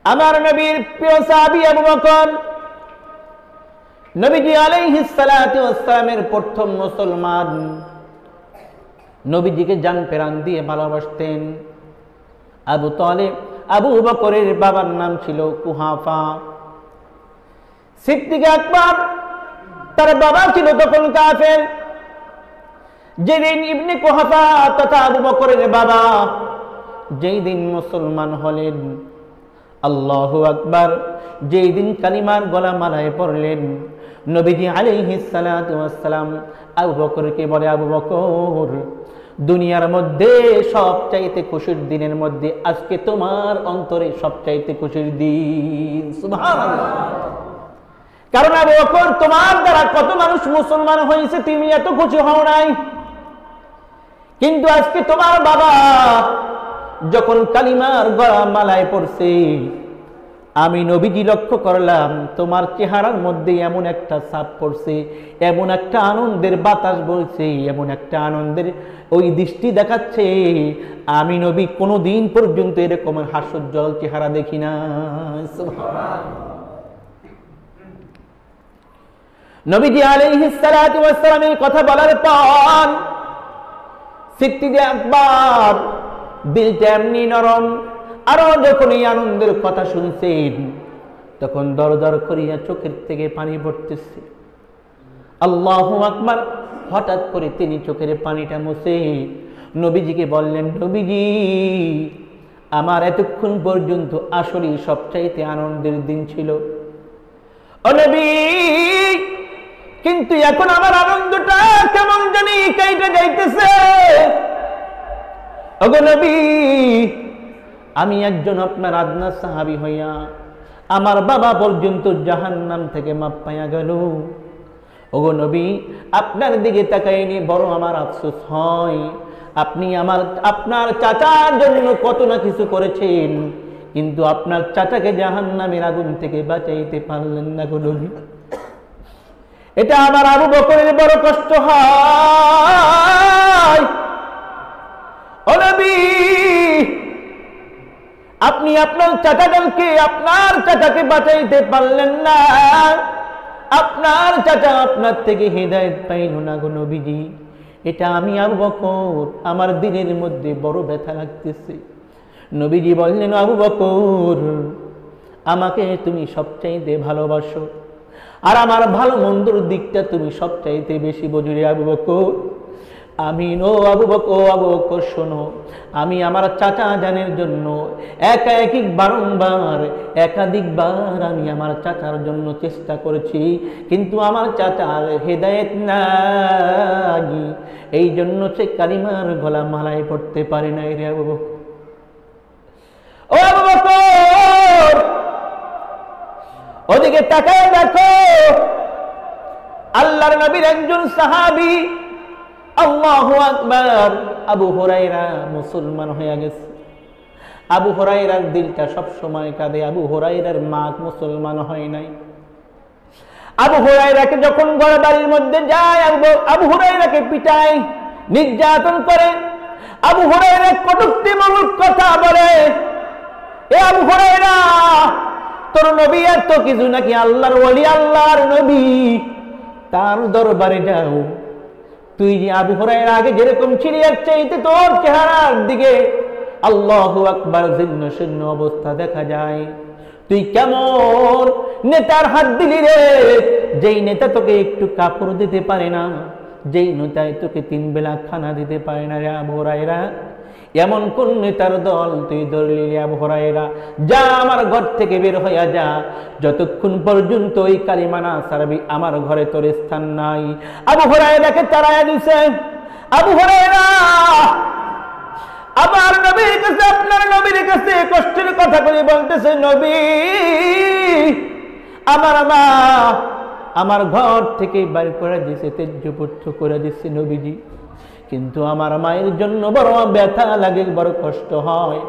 আমার নবীর প্রিয় সাহাবী আবু বকর, নবীজি আলাইহিস সালাতু ওয়াস সালামের প্রথম মুসলমান, নবীজিকে জান প্রাণ দিয়ে ভালোবাসতেন। আবু তালেব, আবু বকরের বাবার নাম ছিল কুহাফা। সিদ্দিক আকবর, তার বাবা ছিল তখন কাফের। যেদিন ইবনে কুহাফা তথা আবু বকরের বাবা যেই দিন মুসলমান হলেন, আল্লাহু আকবার, যেই দিন কালিমার গলা মালায় পড়লেন, নবীজি আলাইহিস সালাতু ওয়াস সালাম আবু বকরকে বলে, আবু বকর, দুনিয়ার মধ্যে সবচাইতে খুশির দিনের মধ্যে আজকে তোমার অন্তরে সবচাইতে খুশির দিন। সুবহানাল্লাহ। কারণ আবু বকর, তোমার দ্বারা কত মানুষ মুসলমান হয়েছে, তুমি এত খুশি হও নাই, কিন্তু আজকে তোমার বাবা যখন কালিমার গলা মালায় পড়ছে, আমি নবীজি লক্ষ্য করলাম তোমার চেহারার মধ্যে এমন একটা ছাপ পড়ছে, এমন একটা আনন্দের বাতাস বলছে, এমন একটা আনন্দের ওই দৃষ্টি দেখাচ্ছে, আমি নবী কোনোদিন পর্যন্ত এরকম হাস্যোজ্জ্বল চেহারা দেখি না। নবীজি আলাইহিস সালাতু ওয়াস সালাম এই কথা বলার পর সিদ্দিক আকবর দিলটা এমনি নরম, আরো যখন এই আনন্দের কথা শুনছেন তখন দর দর করিয়া চোখের থেকে পানি পড়তেছে। আল্লাহু আকবার। হঠাৎ করে তিনি চোখের পানিটা মুছে নবীজিকে বললেন, নবীজি, আমার এতক্ষণ পর্যন্ত আসলে সবচাইতে আনন্দের দিন ছিল ও নবী, কিন্তু এখন আমার আনন্দটা কেমন জানি কেটে যাইতেছে। ওগো নবী, আমি একজন আপনার আদনা সাহাবী হইয়া আমার বাবা পর্যন্ত জাহান্নাম থেকে মাপ পাইয়া গেল। ওগো নবী, আপনার দিকে তাকাইনি বড় আমার আফসোস হয়। আপনি আপনার চাচার জন্য কত না কিছু করেছেন, কিন্তু আপনার চাচাকে জাহান্নামের আগুন থেকে বাঁচাইতে পারলেন না গো নবী। এটা আমার আবু বকরের বড় কষ্ট হয়। ও নবী, আপনি আপনার চাচাকে বাঁচাইতে পারলেন না, আপনার চাচা আপনার থেকে হিদায়াত পাইল না গো নবীজি। এটা আমি আবু বকর, আমার দিনের মধ্যে বড় ব্যথা লাগতেছে। নবীজি বললেন, আবু বকর, আমাকে তুমি সবচাইতে ভালোবাসো, আর আমার ভালো মন্দর দিকটা তুমি সবচাইতে বেশি বোঝো রে আবু বকর। আবু বকর শোনো, আমি আমার চাচা জানের জন্য একাধিকবার আমি আমার চাচার জন্য চেষ্টা করেছি, কিন্তু আমার চাচার হেদায়েত নাই, এই জন্য সে কালিমার গলা মালায় পড়তে পারে নাই রে আবু বকর। ও আবু বকর, ওদিকে তাকায় দেখো, আল্লাহর নবীর একজন সাহাবী, আল্লাহু আকবার, আবু হুরায়রা মুসলমান হয়ে গেছে। আবু হুরায়রার দিলটা সব সময় কাঁদে, আবু হুরায়রার মা মুসলমান হয় নাই। আবু হুরায়রাকে যখন ঘর বাড়ির মধ্যে যায়, আবু হুরায়রাকে পিটায়, নির্যাতন করে। আবু হুরায়রা কটূক্তিমূলক কথা বলে, এ আবু হুরায়রা, তোর নবী এত কিছু নাকি, আল্লাহর ওলি, আল্লাহর নবী, তার দরবারে যাও। তুই যে আবু হুরায়রা আগে যেরকম ছিলি, এর চাইতে তোর চেহারার দিকে আল্লাহু আকবার জীর্ণ শীর্ণ অবস্থা দেখা যায়। তুই কেমন নেতার হাত দিলি রে, যেই নেতা তোকে একটু কাপড় দিতে পারে না, যেই নেতায় তোকে 3 বেলা খানা দিতে পারে না রে আবু হুরায়রা। এমন কোন নেতার দল তুই ধরলি রে আবু হুরায়রা? যা, আমার ঘর থেকে বের হইয়া যা, যতক্ষণ পর্যন্ত ওই কালিমা না ছাড়বি আমার ঘরে তোর স্থান নাই। আবু হুরায়রাকে তাড়াইয়া দিছে। আবু হুরায়রা আমার নবীর কাছে, আপনার নবীর কাছে কষ্টের কথা করে বলতেছে, নবী, আমার মা আমার ঘর থেকে বাইর করে দিছে, তেজ্যপুত্র করে দিচ্ছে নবীজি, কিন্তু আমার মায়ের জন্য বড় ব্যথা লাগে, বড় কষ্ট হয়।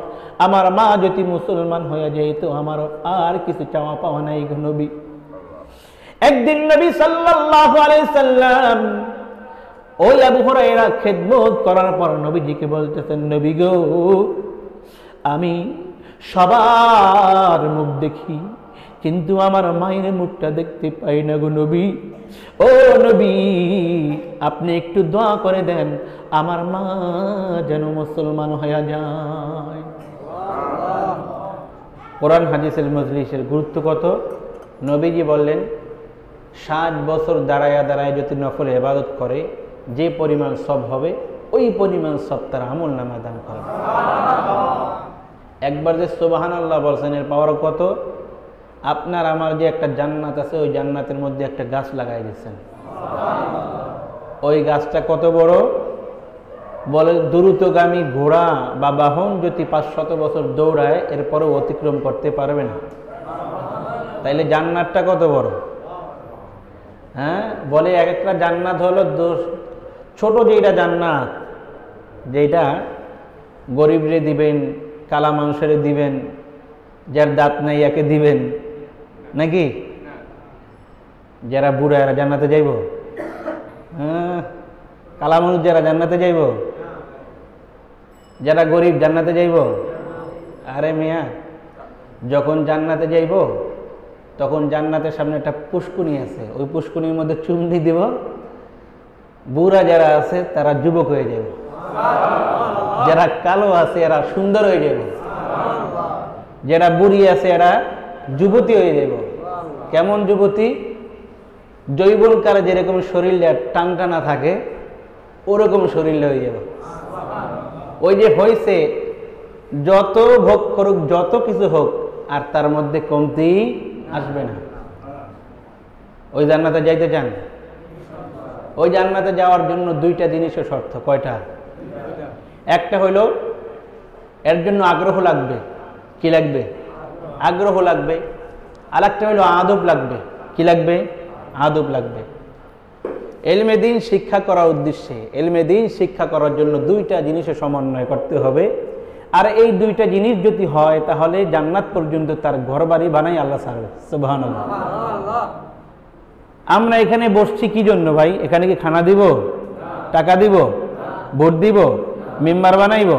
আমার মা যদি মুসলমান হয়ে যেত, আমার আর কিছু চাওয়া পাওয়া নাই গো নবী। একদিন নবী সাল্লাল্লাহু আলাইহি সাল্লাম ওই আবু হুরায়রা খেদমত করার পর নবীজিকে বলতেছেন, নবী গো, আমি সবার মুখ দেখি, কিন্তু আমার মায়ের মুখটা দেখতে পাই না গো নবী। ও নবী, আপনি একটু দোয়া করে দেন আমার মা যেন মুসলমান হয়ে যায়। কোরআন হাদিসের মজলিসের গুরুত্ব কত? নবীজি বললেন 60 বছর দাঁড়ায়া দাঁড়ায় যদি নফল ইবাদত করে, যে পরিমাণ সব হবে ওই পরিমাণ সব তার আমল নামা দান করে। একবার যে সুবহানাল্লাহ বলছেন, এর পাওয়ার কত? আপনার আমার যে একটা জান্নাত আছে, ওই জান্নাতের মধ্যে একটা গাছ লাগাই দিচ্ছেন। ওই গাছটা কত বড়? বলে দ্রুতগামী ঘোড়া বা বাহন যদি 500 বছর দৌড়ায় এরপরও অতিক্রম করতে পারবে না। তাইলে জান্নাতটা কত বড়? হ্যাঁ, বলে এক একটা জান্নাত হলো ছোট যেটা জান্নাত, যেটা গরিবরে দিবেন, কালা মানুষের দিবেন, যার দাঁত নাই একে দিবেন, নাকি? যারা বুড়া এরা জান্নাতে যাইব? হ্যাঁ, কালা মানুষ যারা জান্নাতে যাইব? যারা গরিব জান্নাতে যাইব? আরে মিয়া, যখন জান্নাতে যাইব তখন জান্নাতের সামনে একটা পুষ্কুনি আছে, ওই পুষ্কুনির মধ্যে চুমনি দিব, বুড়া যারা আছে তারা যুবক হয়ে যাবে, যারা কালো আছে এরা সুন্দর হয়ে যাবে, যারা বুড়ি আছে এরা যুবতী হয়ে যাবে। কেমন যুবতী? যৌবনকালে যেরকম শরীরে টানটানা থাকে ওরকম শরীরে হয়ে যাবে। ওই যে হয়েছে, যত ভোগ করুক, যত কিছু হোক, আর তার মধ্যে কমতি আসবে না। ওই জান্নাতে যাইতে চান? ওই জান্নাতে যাওয়ার জন্য দুইটা জিনিসের শর্ত। কয়টা? একটা হইলো এর জন্য আগ্রহ লাগবে। কি লাগবে? আগ্রহ লাগবে। আর একটা হইলো আদব লাগবে। কি লাগবে? আদব লাগবে। ইলমে দ্বীন শিক্ষা করার উদ্দেশ্যে, ইলমে দ্বীন শিক্ষা করার জন্য দুইটা জিনিসের সমন্বয় করতে হবে। আর এই দুইটা জিনিস যদি হয় তাহলে জান্নাত পর্যন্ত তার ঘর বাড়ি বানাই আল্লাহ ছাড়বে। সুবহানাল্লাহ। আমরা এখানে বসছি কি জন্য ভাই? এখানে কি খানা দিব, টাকা দিব, ভোট দিব, মেম্বার বানাইব,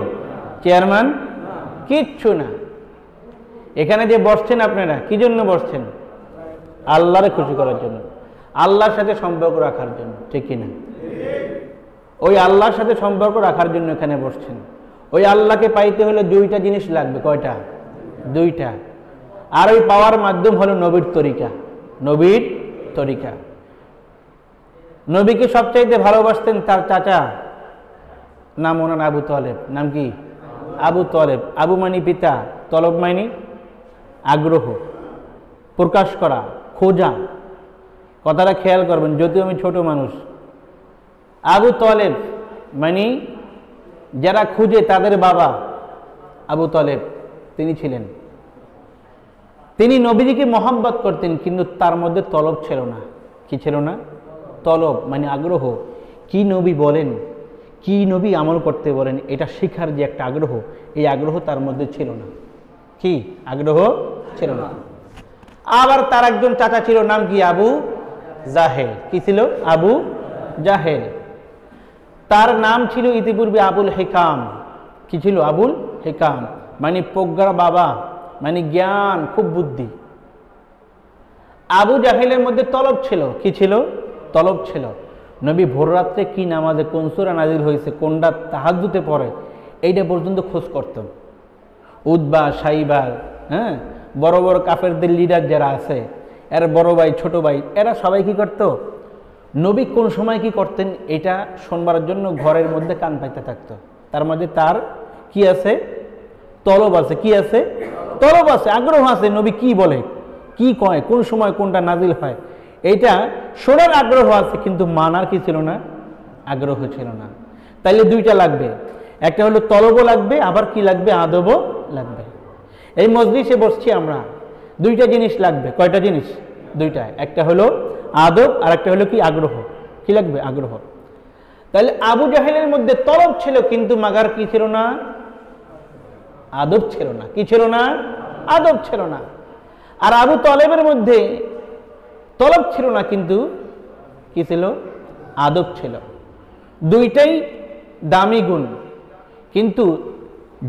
চেয়ারম্যান? কিচ্ছু না। এখানে যে বসছেন আপনারা কি জন্য বসছেন? আল্লাহরে খুশি করার জন্য, আল্লাহর সাথে সম্পর্ক রাখার জন্য, ঠিক কিনা? ওই আল্লাহর সাথে সম্পর্ক রাখার জন্য এখানে বসছেন। ওই আল্লাহকে পাইতে হলে দুইটা জিনিস লাগবে। কয়টা? দুইটা। আর ওই পাওয়ার মাধ্যম হলো নবীর তরিকা। নবীর তরিকা। নবীকে সবচাইতে ভালোবাসতেন তার চাচা, নাম ওনার আবু তলেব। নাম কি? আবু তলেব। আবু মানি পিতা, তলব মানি আগ্রহ, প্রকাশ করা, খোঁজা। কথাটা খেয়াল করবেন, যদিও আমি ছোট মানুষ। আবু তলেব মানে যারা খুঁজে তাদের বাবা আবু তলেব তিনি ছিলেন। তিনি নবীজিকে মহব্বত করতেন, কিন্তু তার মধ্যে তলব ছিল না। কি ছিল না? তলব মানে আগ্রহ। কি নবী বলেন, কি নবী আমল করতে বলেন, এটা শেখার যে একটা আগ্রহ, এই আগ্রহ তার মধ্যে ছিল না। কি আগ্রহ ছিল না। আবার তার একজন চাচা ছিল, নাম কি? আবু জাহেল। কি ছিল? আবু জাহেল। তার নাম ছিল ইতিপূর্বে আবুল হিকাম। কি ছিল? আবুল হিকাম মানে প্রজ্ঞার বাবা, মানে জ্ঞান, খুব বুদ্ধি। আবু জাহেলের মধ্যে তলব ছিল। কি ছিল? তলব ছিল। নবী ভোর রাত্রে কি নামাজে কোন সূরা নাজিল হয়েছে, কোনটা তাহাজ্জুদে পড়ে, এইটা পর্যন্ত খোঁজ করতাম। উতবা, সাইবা, হ্যাঁ, বড় বড় কাফেরদের লিডার যারা আছে, এর বড় ভাই, ছোট ভাই, এরা সবাই কি করত? নবী কোন সময় কি করতেন এটা শোনবার জন্য ঘরের মধ্যে কান পাইতে থাকতো। তার মধ্যে তার কি আছে? তলব আছে। কি আছে? তলব আছে, আগ্রহ আছে। নবী কি বলে, কি কয়, কোন সময় কোনটা নাজিল হয়, এইটা শোনার আগ্রহ আছে, কিন্তু মানার কি ছিল না? আগ্রহ ছিল না। তাইলে দুইটা লাগবে। একটা হলো তলবও লাগবে, আবার কি লাগবে? আদবও লাগবে। এই মজলিসে বসছি আমরা, দুইটা জিনিস লাগবে। কয়টা জিনিস? দুইটা। একটা হলো আদব, আর একটা হলো কি? আগ্রহ। কি লাগবে? আগ্রহ। তাহলে আবু জাহেলের মধ্যে তলব ছিল, কিন্তু মাগার কি ছিল না? আদব ছিল না। কি ছিল না? আদব ছিল না। আর আবু তলেবের মধ্যে তলব ছিল না, কিন্তু কি ছিল? আদব ছিল। দুইটাই দামি গুণ, কিন্তু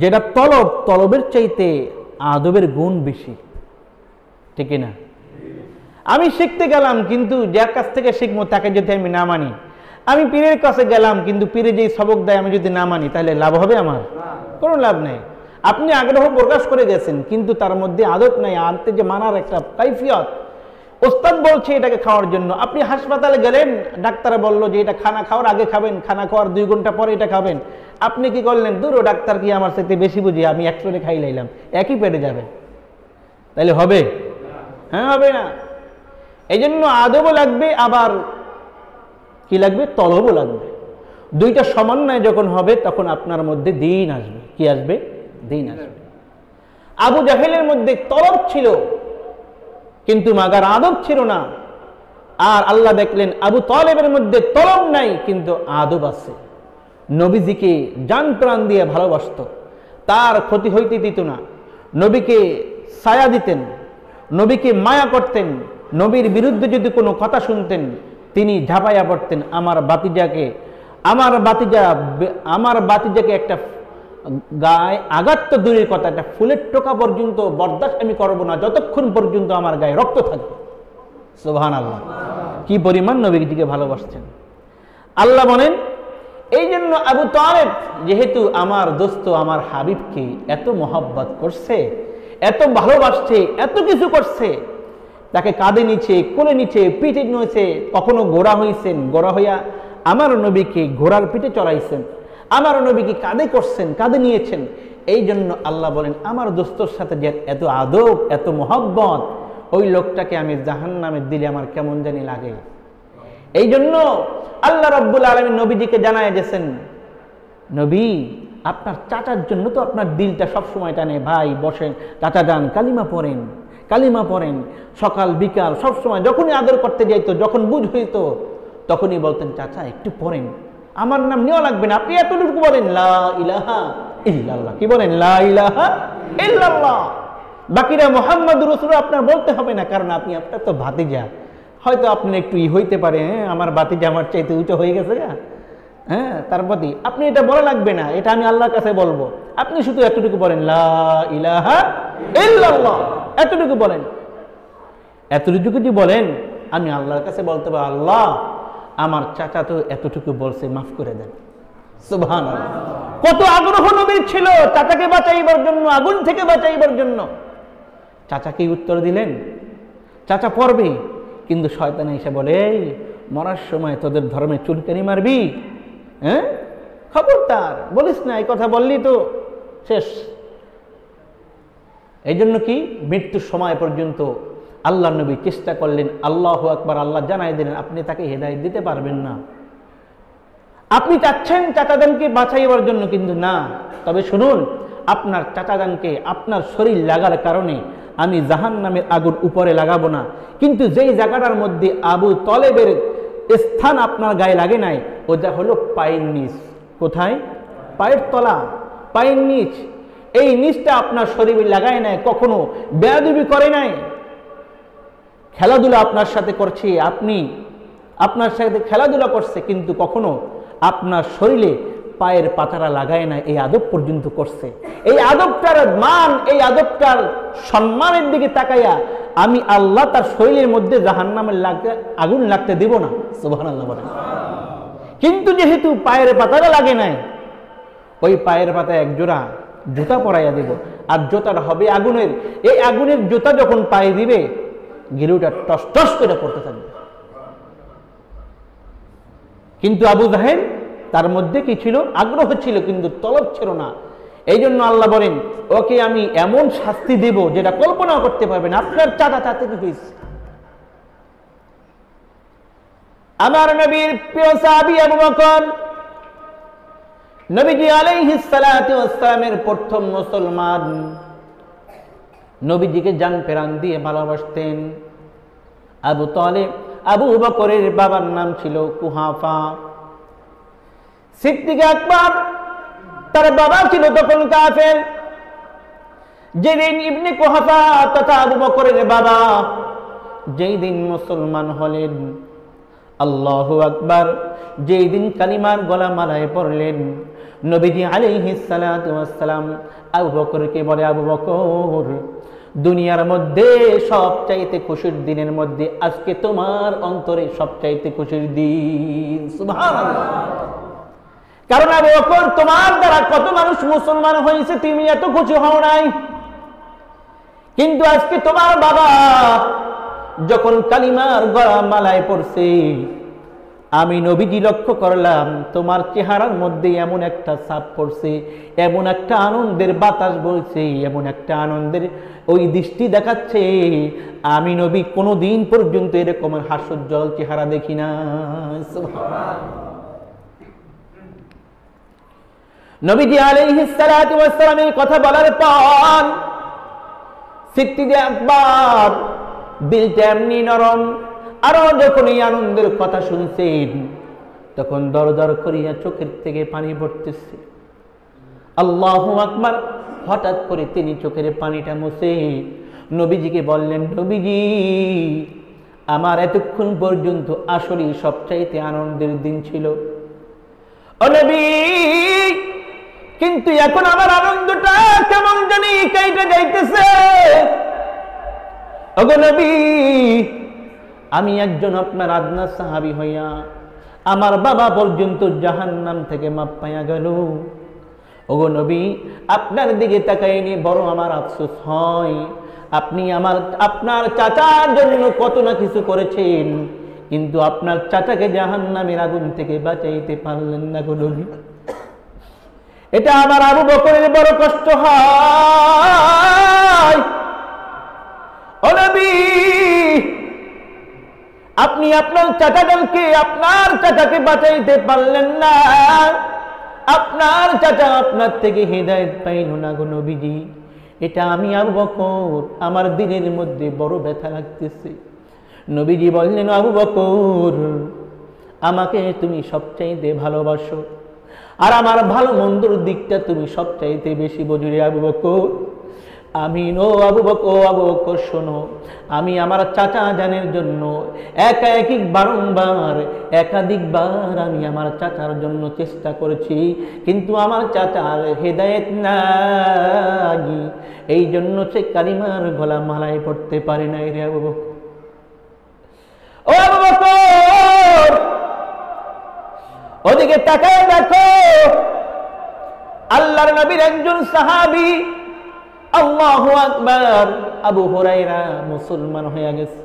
যেটা তলব, তলবের চাইতে আদবের গুণ বেশি, ঠিক না? আমি শিখতে গেলাম, কিন্তু যার কাছ থেকে শিখবো তাকে যদি আমি না মানি, আমি পীরের কাছে গেলাম, কিন্তু পীরে যেই সবক দেয় আমি যদি না মানি, তাহলে লাভ হবে আমার? কোনো লাভ নেই। আপনি আগ্রহ প্রকাশ করে গেছেন, কিন্তু তার মধ্যে আদত নাই, আনতে যে মানার একটা কাইফিয়ত। ওস্তাদ বলছে এটাকে খাওয়ার জন্য, আপনি হাসপাতালে গেলেন, ডাক্তার বললো যে এটা খানা খাওয়ার আগে খাবেন, খানা খাওয়ার 2 ঘন্টা পরে এটা খাবেন। আপনি কি করলেন? দূর, ডাক্তার কি আমার সাথে বেশি বুঝি, আমি একসঙ্গে খাই লাইলাম, একই পেটে যাবে, তাহলে হবে? হ্যাঁ, হবে না। এই জন্য আদবও লাগবে, আবার কি লাগবে? তলবও লাগবে। দুইটা সমন্বয় যখন হবে তখন আপনার মধ্যে দিন আসবে। কি আসবে? দিন আসবে। আবু জাহেলের মধ্যে তলব ছিল, কিন্তু মাগার আদব ছিল না। আর আল্লাহ দেখলেন আবু তালেবের মধ্যে তলব নাই, কিন্তু আদব আছে। নবীজিকে জান প্রাণ দিয়ে ভালোবাসত, তার ক্ষতি হইতে দিত না, নবীকে ছায়া দিতেন, নবীকে মায়া করতেন। নবীর বিরুদ্ধে যদি কোনো কথা শুনতেন তিনি ঝাঁপাইয়া পড়তেন। আমার বাতিজাকে একটা গায়ে আঘাত তো দূরের কথা, একটা ফুলের টোকা পর্যন্ত বরদাস্ত আমি করবো না যতক্ষণ পর্যন্ত আমার গায়ে রক্ত থাকবে। সুবহানাল্লাহ, কি পরিমাণ নবীজিকে ভালোবাসছেন। আল্লাহ বলেন, এই জন্য আবু তালেব যেহেতু আমার দোস্ত, আমার হাবিবকে এত মহব্বত করছে, এত ভালোবাসছে, এত কিছু করছে, তাকে কাঁধে নিচে, কোলে নিচে, পিঠে নিয়েছে, কখনো ঘোড়া হয়েছেন, ঘোড়া হইয়া আমার নবীকে ঘোড়ার পিঠে চড়াইছেন, আমার নবীকে কাঁধে করছেন, কাঁধে নিয়েছেন। এই জন্য আল্লাহ বলেন, আমার দোস্তর সাথে যে এত আদব, এত মহব্বত, ওই লোকটাকে আমি জাহান্নামে দিলে আমার কেমন জানি লাগে। এই জন্য আল্লাহ রাব্বুল আলামিন নবীজিকে জানায় গেছেন, নবী আপনার চাচার জন্য তো আপনার দিলটা সবসময় টানে, ভাই বসেন, চাচা যান, কালিমা পড়েন, কালিমা পড়েন। সকাল বিকাল সবসময় যখনই আদর করতে যাইতো, যখন বুঝ হইতো, তখনই বলতেন, চাচা একটু পড়েন, আমার নাম নেওয়া লাগবে না, আপনি এতটুকু বলেন লা ইলাহা ইল্লাল্লাহ। কি বলেন? লা ইলাহা ইল্লাল্লাহ। বাকিরা মুহাম্মাদুর রাসূলুল্লাহ আপনার বলতে হবে না, কারণ আপনার তো ভাতিজা। হয়তো আপনি একটু হইতে পারে, হ্যাঁ আমার বাতিজা আমার চাইতে উঁচু হয়ে গেছে, হ্যাঁ তার প্রতি আপনি এটা বলা লাগবে না, এটা আমি আল্লাহর কাছে বলবো। আপনি শুধু এতটুকু বলেন লা ইলাহা ইল্লাল্লাহ, এতটুকু বলেন। এতটুকু যদি বলেন, আমি আল্লাহর কাছে বলতে পারি, আল্লাহ আমার চাচা তো এতটুকু বলছে, মাফ করে দেন। সুবহানাল্লাহ। কত আগ্রহ নবীর ছিল চাচাকে বাঁচাইবার জন্য, আগুন থেকে বাঁচাইবার জন্য। চাচাকে উত্তর দিলেন, চাচা পড়বে, কিন্তু শয়তান এসে বলে, এই মরার সময় তোদের ধর্মে চুলকানি মারবি, হ্যাঁ খবরদার বলিস না, এই কথা বললি তো শেষ। এই জন্য কি মৃত্যুর সময় পর্যন্ত আল্লাহ নবী চেষ্টা করলেন, আল্লাহু আকবার, আল্লাহ জানাই দিলেন আপনি তাকে হেদায়েত দিতে পারবেন না। আপনি চাচ্ছেন চাচাজানকে বাঁচাইবার জন্য, কিন্তু না। তবে শুনুন, আপনার চাচাজানকে আপনার শরীর লাগার কারণে আমি জাহান্নামের আগুন উপরে লাগাবো না, কিন্তু যেই জায়গাটার মধ্যে আবু তলেবের স্থান আপনার গায়ে লাগে নাই, ওটা হলো পায়ের নিচ। কোথায়? পায়ের তলা, পায়ের নিচ। এই নিচটা আপনার শরীরে লাগায় নাই, কখনো বেয়াদবি করে নাই, খেলাধুলা আপনার সাথে করছে, আপনি আপনার সাথে খেলাধুলা করছে, কিন্তু কখনো আপনার শরীরে পায়ের পাতারা লাগায় না, এই আদব পর্যন্ত করছে। এই আদবটার মান, এই আদবটার সম্মানের দিকে তাকাইয়া আমি আল্লাহ তার শরীরের মধ্যে জাহান্নামের আগুন লাগতে দিব না। সুবহানাল্লাহ বলেন। কিন্তু যেহেতু পায়ের পাতারা লাগে নাই, ওই পায়ের পাতায় এক জোড়া জুতা পরাইয়া দিব, আর জুতাটা হবে আগুনের। এই আগুনের জুতা যখন পায়ে দিবে, গিরুটা টস টস করে পড়তে থাকবে। কিন্তু আবু জাহেল, তার মধ্যে কি ছিল? আগ্রহ ছিল, কিন্তু তলব ছিল না। এই জন্য আল্লাহ বলেন, ওকে আমি এমন শাস্তি দেব যেটা কল্পনা করতে পারবেন। আপনার চাচা চাচা কি হয়েছে? আমার নবীর প্রিয় সাহাবী আবু বকর, নবীজি আলাইহিস সালাতু ওয়াস সালামের প্রথম মুসলমান, নবীজিকে জান প্রাণ দিয়ে ভালোবাসতেন। আবু তালেব, আবু বকরের বাবার নাম ছিল কুহাফা। সিদ্দিক আকবর, তার বাবা ছিল তখন কাফের। যেদিন ইবনে কুহাফা তথা আবু বকরের বাবা যেই দিন মুসলমান হলেন, আল্লাহু আকবার, যেই দিন কালিমার গলা মালায় পড়লেন, নবীজি আলাইহিস সালাতু ওয়াস সালাম আবু বকরকে বলে, আবু বকর, দুনিয়ার মধ্যে সবচাইতে খুশির দিনের মধ্যে আজকে তোমার অন্তরে সবচাইতে খুশির দিন। সুবহানাল্লাহ। কারণ আবু বকর, তোমার দ্বারা কত মানুষ মুসলমান হয়েছে, তুমি এত খুশি হও নাই। কিন্তু আজকে তোমার বাবা যখন কালিমার গলা মালায় পড়ছে, আমি নবীজি লক্ষ্য করলাম তোমার চেহারার মধ্যে এমন একটা ছাপ পড়ছে, এমন একটা আনন্দের বাতাস বলছে, এমন একটা আনন্দের ওই দৃষ্টি দেখাচ্ছে, আমি নবী কোনোদিন পর্যন্ত এরকম হাস্যোজ্জ্বল চেহারা দেখি না। নবীজি আলাইহিস সালাতু ওয়াস সালাম এই কথা বলার পর সিদ্দিক আকবর দিলটা এমনি নরম, আরো যখন এই আনন্দের কথা শুনছেন তখন দর দর করিয়া চোখের থেকে পানি পড়তেছে। আল্লাহু আকবার। হঠাৎ করে তিনি চোখের পানিটা মুছে নবীজিকে বললেন, নবীজি, আমার এতক্ষণ পর্যন্ত আসলে সবচাইতে আনন্দের দিন ছিল ও নবী, কিন্তু এখন আমার আনন্দটা কেমন জানি কাইটা যাইতেছে। ওগো নবী, আমি একজন আপনার আদনা সাহাবী হইয়া আমার বাবা পর্যন্ত জাহান্নাম থেকে মাপ পাইয়া গেল। ওগো নবী, আপনার দিকে তাকাইনি বড় আমার আফসোস হয়। আপনি আপনার চাচার জন্য কত না কিছু করেছেন, কিন্তু আপনার চাচাকে জাহান্নামের আগুন থেকে বাঁচাইতে পারলেন না গো নবী। এটা আমার আবু বকরের বড় কষ্ট হয়। ও নবী, আপনি আপনার চাচাকে বাঁচাইতে পারলেন না, আপনার চাচা আপনার থেকে হিদায়াত পাইল না গো নবীজি। এটা আমি আবু বকর, আমার দিনের মধ্যে বড় ব্যথা লাগতেছে। নবীজি বললেন, আবু বকর, আমাকে তুমি সবচাইতে ভালোবাসো, আর আমার ভালো মন্দর দিকটা তুমি সবচাইতে বেশি বোঝো রে আবু বকর। আমি আবু বকর শোনো, আমি আমার চাচা জানের জন্য একাধিকবার আমি আমার চাচার জন্য চেষ্টা করেছি, কিন্তু আমার চাচার হেদায়েত নাই, এই জন্য সে কালিমার গলা মালায় পড়তে পারে নাই রে আবু বকর। ও আবু বকর, ওদিকে তাকায় দেখো, আল্লাহর নবীর একজন সাহাবী, আল্লাহু আকবার, আবু হুরায়রা মুসলমান হয়ে গেছে।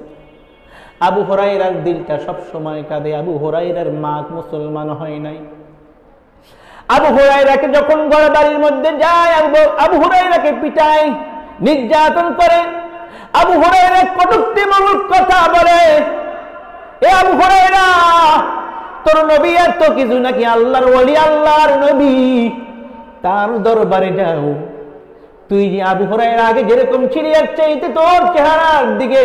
আবু হুরায়রার দিলটা সব সময় কাঁদে, আবু হুরায়রার মা মুসলমান হয় নাই। আবু হুরায়রাকে যখন ঘরে বাড়ির মধ্যে যায়, আবু হুরায়রাকে পিটায়, নির্যাতন করে। আবু হুরায়রা কটূক্তিমূলক কথা বলে, এ আবু হুরায়রা, তোর নবী আর তো কিছু নাকি, আল্লাহর ওলি, আল্লাহর নবী, তার দরবারে যাও। তুই যে আবু হুরায়রা আগে যেরকম ছিলি, আর চাইতে তোর চেহারার দিকে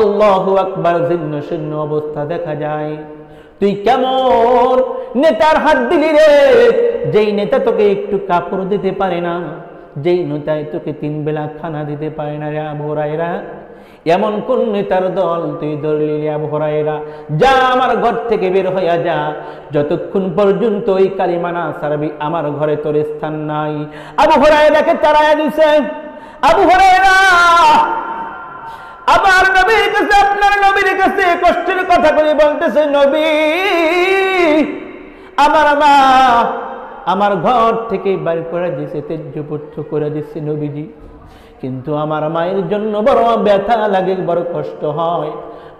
আল্লাহু আকবার জীর্ণ শীর্ণ অবস্থা দেখা যায়। তুই কেমন নেতার হাত দিলি রে, যেই নেতা তোকে একটু কাপড় দিতে পারে না, যেই নেতায় তোকে 3 বেলা খানা দিতে পারে না রে আবু হুরায়রা। এমন কোন নেতার দল তুই ধরলি রে আবু হুরায়রা? যা, আমার ঘর থেকে বের হইয়া যা, যতক্ষণ পর্যন্ত ওই কালিমা না ছাড়বি আমার ঘরে তোর স্থান নাই। আবু হুরায়রাকে তাড়াইয়া দিছে। আবু হুরায়রা আমার নবীর কাছে, আপনার নবীর কাছে কষ্টের কথা করে বলতেছে, নবী, আমার মা আমার ঘর থেকে বাইর করে দিছে, তেজ্যপুত্র করে দিচ্ছে নবীজি, কিন্তু আমার মায়ের জন্য বড় ব্যথা লাগে, বড় কষ্ট হয়।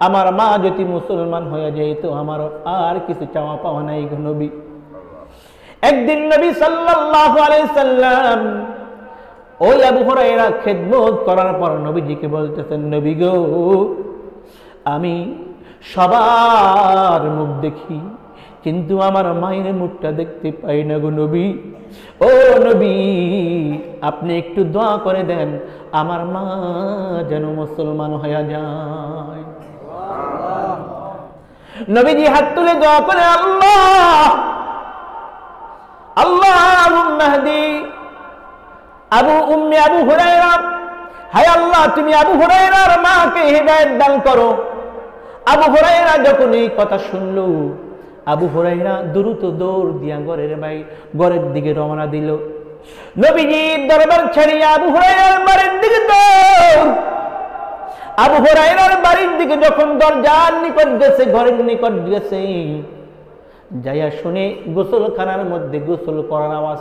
আমার মা যদি মুসলমান হয়ে যায় তো আমার আর কিছু চাওয়া পাওয়া নাই গো নবী। একদিন নবী সাল্লাল্লাহু আলাইহি সাল্লাম ওই আবু হুরায়রা খেদমত করার পর নবীজিকে বলতেছেন, নবী গো, আমি সবার মুখ দেখি, কিন্তু আমার মায়ের মুখটা দেখতে পাই না গো নবী। ও নবী, আপনি একটু দোয়া করে দেন, আমার মা যেন মুসলমান হয়ে যায়। নবীজি হাত তুলে দোয়া করে, আল্লাহ আল্লাহুম্মা হদি আবু হুরায়রা, হায় আল্লাহ, তুমি আবু হুরায়রার মাকে হিদায়াত দান করো। আবু হুরায়রা যখন এই কথা শুনলো, আবু হুরায়রা দ্রুত দৌড় দিয়া ঘরের দিকে রওনা দিল। নবীজির দরবার ছাড়িয়া আবু হুরায়রার বাড়ির দিকে দৌড়। আবু হুরায়রার বাড়ির দিকে যখন দরজার নিকট গেছে, ঘরের নিকট গেছে, যাইয়া শুনে গোসলখানার মধ্যে গোসল করার আওয়াজ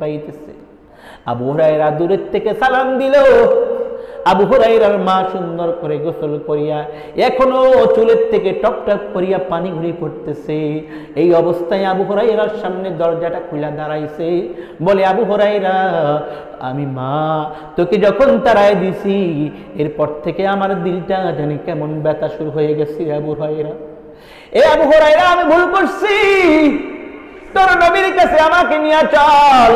পাইতেছে। আবু হুরায়রা দূরের থেকে সালাম দিল। আবু হুরায়রার মা সুন্দর করে গোসল করিয়া এখনো চুলের থেকে টপ টপ করিয়া পানি ঘুরে পড়তেছে। এই অবস্থায় আবু হুরায়রার সামনে দরজাটা খুলে দাঁড়াইছে। বলে, আবু হুরায়রা, আমি মা তোকে যখন তাড়ায় দিছি, এরপর থেকে আমার দিলটা জানি কেমন ব্যথা শুরু হয়ে গেছে। আবু হুরায়রা, এ আবু হুরায়রা, আমি ভুল করছি, তোর নবীর কাছে আমাকে নিয়ে চল।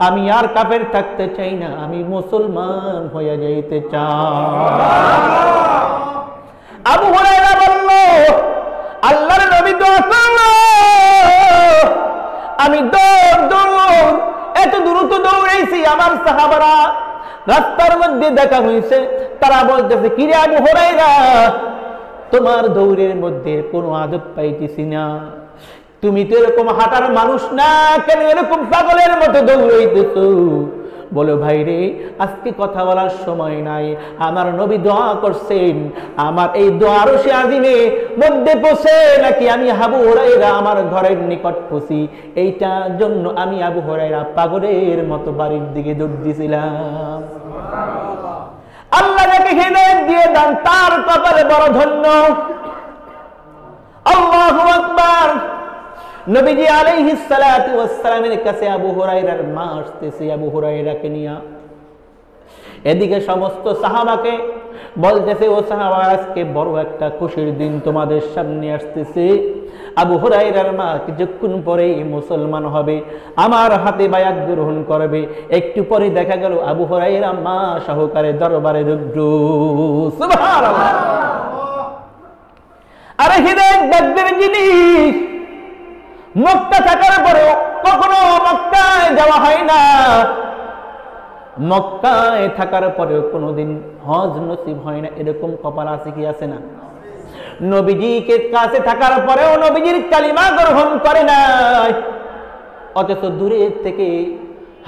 আমি আর কাফের থাকতে চাই না, আমি মুসলমান হয়ে যাইতে চাই। আবু হুরায়রা বলল, আল্লাহর নবী দোয়া করলো, আমি দৌড় এত দ্রুত দৌড়াইছি, আমার সাহাবারা রাস্তার মধ্যে দেখা হয়েছে, তারা বলতেছে, কিরে আবু হুরায়রা, তোমার দৌড়ের মধ্যে কোনো আদব পাইতেছি না, তুমি তো এরকম হাঁটার মানুষ না, কেন এরকম পাগলের মতো দৌড়াইতেছো? বলো, ভাই রে, আজকে কথা বলার সময় নাই, আমার নবী দোয়া করছেন, আমার এই দোয়ার সে আজিমে মধ্যে পৌঁছে নাকি আমি আবু হুরায়রা আমার ঘরের নিকট পৌঁছি, এইটার জন্য আমি আবু হুরায়রা পাগলের মতো বাড়ির দিকে দৌড় দিয়েছিলাম। আল্লাহ যাকে হিদায়াত দিয়ে দেন তার কপালে বড় ধন্য। আল্লাহু আকবার। নবীজি আলাইহিস সালাতু ওয়াস সালামের কাছে আবু হুরায়রার মা আসতেছে আবু হুরায়রাকে নিয়ে। এদিকে সমস্ত সাহাবাকে বলতেছে, ও সাহাবা, আজকে বড় একটা খুশির দিন তোমাদের সামনে আসতেছে। আবু হুরায়রার মা কিছুক্ষণ পরেই মুসলমান হবে, আমার হাতে বায়াত গ্রহণ করবে। একটু পরে দেখা গেল আবু হুরায়রা মা সহকারে দরবারে রুদ্ধ। সুবহানাল্লাহ। আরে হিদায়াত বাগদের জিনিস, মক্কা থাকার পরেও কখনো মক্কায় যাওয়া হয় না, মক্কায় থাকার পরেও কোনোদিন হজ নসিব হয় না, এরকম কপাল আছে কি আছে না? নবীজিকে কাছে থাকার পরেও নবীজির কালিমা গ্রহণ করে নাই, অথচ দূরের থেকে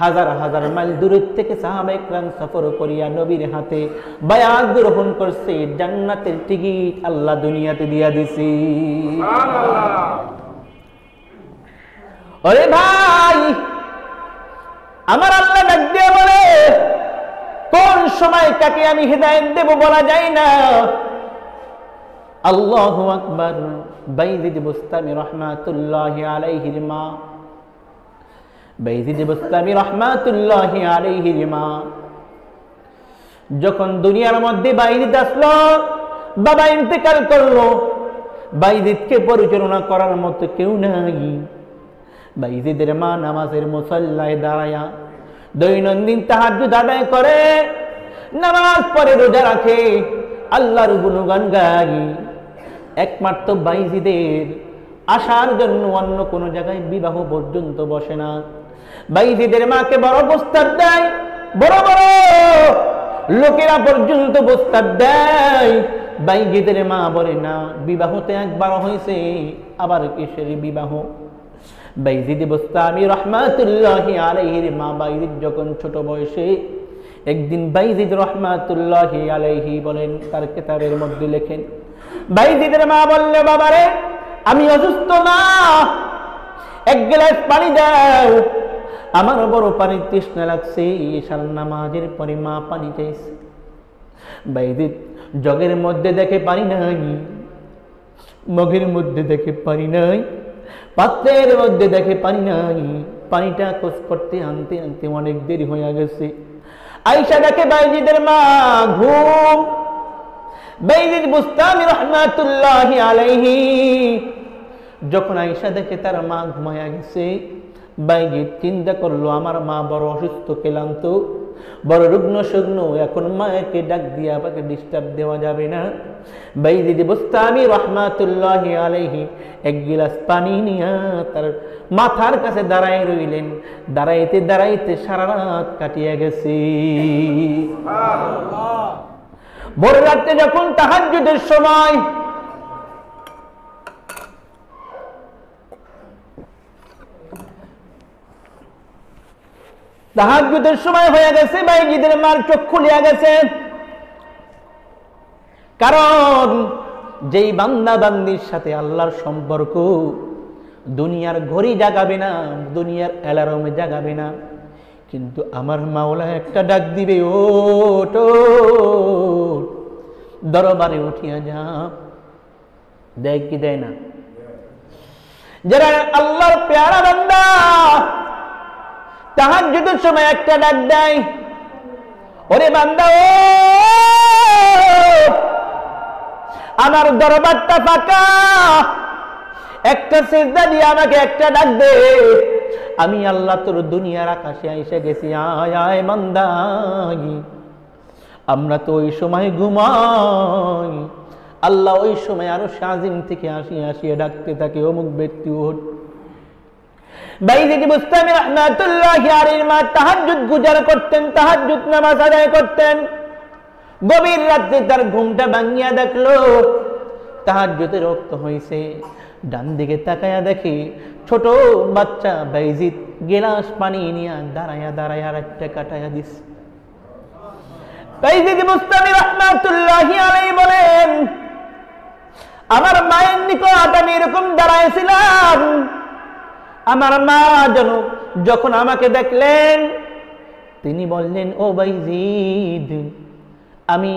হাজার হাজার মাইল দূরের থেকে সাহাবায়ে কেরাম সফর করিয়া নবীর হাতে বায়াত গ্রহণ করছে। জান্নাতের টিকিট আল্লাহ দুনিয়াতে দিয়া দিছি। ওরে ভাই, আমার আল্লাহ ডাক দিয়ে বলে, কোন সময় কাকে আমি হিদায়াত দেব বলা যায় না। আল্লাহু আকবার। বাইজিদ বুস্তামি রাহমাতুল্লাহি আলাইহির মা, বাইজিদ বুস্তামি রাহমাতুল্লাহি আলাইহির মা যখন দুনিয়ার মধ্যে বাইজিদ আসলো, বাবা ইন্তেকাল করলো, বাইজিদকে পরিচালনা করার মতো কেউ নাই। বাইজিদের মা নামাজের মুসাল্লায় দাঁড়ায়া দৈনন্দিন তাহাজ্জুদ আদায় করে, নামাজ পড়ে, রোজা রাখে, আল্লাহর গুণগান গায়। একমাত্র বাইজিদের আসার জন্য অন্য কোনো জায়গায় বিবাহ পর্যন্ত বসে না। বাইজিদের মাকে বড় প্রস্তাব দেয়, বড় বড় লোকেরা পর্যন্ত প্রস্তাব দেয়। বাইজিদের মা বলে, না, বিবাহতে একবার হয়েছে, আবার কিসের বিবাহ? বাইজিদ বুস্তামি রাহমাতুল্লাহি আলাইহির মা বাইজিদ যখন ছোট বয়সে, একদিন বাইজিদ রাহমাতুল্লাহি আলাইহি বলেন, তার কিতাবের মধ্যে লেখেন, বাইজিদের মা বললে, বাবারে, আমি অসুস্থ মা, এক গ্লাস পানি দাও, আমার বড় পানি তৃষ্ণা লাগছে। ঈশার নামাজের পরে মা পানি চাইছে। বাইজিদ জগের মধ্যে দেখে পানি নাই, মগের মধ্যে দেখে পানি নাই, পাত্রের মধ্যে দেখে পানি নাই। পানিটা খোঁজ করতে আনতে আনতে অনেক দেরি হয়ে গেছে। আয়েশা দেখে বাইজিদের মা ঘুম। বাইজিদ বুস্তামি রাহমাতুল্লাহি আলাইহি যখন আয়েশা দেখে তার মা ঘুমায়া গেছে, বাইজিদ চিন্তা করলো, আমার মা বড় অসুস্থ, ক্লান্ত, বড় রুগ্ন শুগ্ন, এখন মাকে ডাক দিয়ে আমাকে ডিস্টার্ব দেওয়া যাবে না। বাইজিদ বুস্তামি রাহমাতুল্লাহি আলাইহি এক গিলাস পানি নিয়ে তার মাথার কাছে দাঁড়ায় রইলেন। দাঁড়াইতে দাঁড়াইতে সারা রাত কাটিয়ে গেছে। ভোর রাতে যখন তাহাজ্জুদের সময়, তাহাজ্জুদের সময় হয়ে গেছে, বাইজিদের মার চোখ খুলিয়া গেছে। কারণ যেই বান্দা বান্দির সাথে আল্লাহর সম্পর্ক দুনিয়ার ঘড়ি জাগাবে না, দুনিয়ার অ্যালার্মে জাগাবে না, কিন্তু আমার মাওলা একটা ডাক দিবে, ওঠ দরবারে উঠিয়া যা। দেয় কি দেয় না? যারা আল্লাহর পেয়ারা বান্দা তাহাজ্জুদের সময় একটা ডাক দেয়, ওরে বান্দা ও আমার দরবারটা ফাঁকা, একটা সিজদা দিয়ে আমাকে একটা ডাক দে, আমি আল্লাহ তোর দুনিয়ার আকাশে এসে গেছি, আয় আয় বান্দা। আমরা তো ওই সময় ঘুমাই, আল্লাহ ওই সময় আরো শাজিম থেকে আসিয়া ডাকতে থাকে, অমুক ব্যক্তি ওঠ। বাইজিদ বুস্তামি রাহমাতুল্লাহি আলাইহির মা তাহাজ্জুদ গুজার করতেন, তাহাজ্জুদ নামাজ আদায় করতেন। গভীর রাতে তার ঘুমটা ভাঙিয়া দেখলো তাহাজ্জুদের ওয়াক্ত হইছে। ডান দিকে তাকায়া দেখে ছোট বাচ্চা বাইজিদ গিলাস পানি নিয়ে দাঁড়ায়া রাতটা কাটায়া দিছে। বাইজিদ বুস্তামি রাহমাতুল্লাহি আলাইহি বলেন, আমার মায়ের নিকট আমি এরকম দাঁড়াইছিলাম, আমার মা যখন আমাকে দেখলেন তিনি বললেন, ও বাইজিদ আমি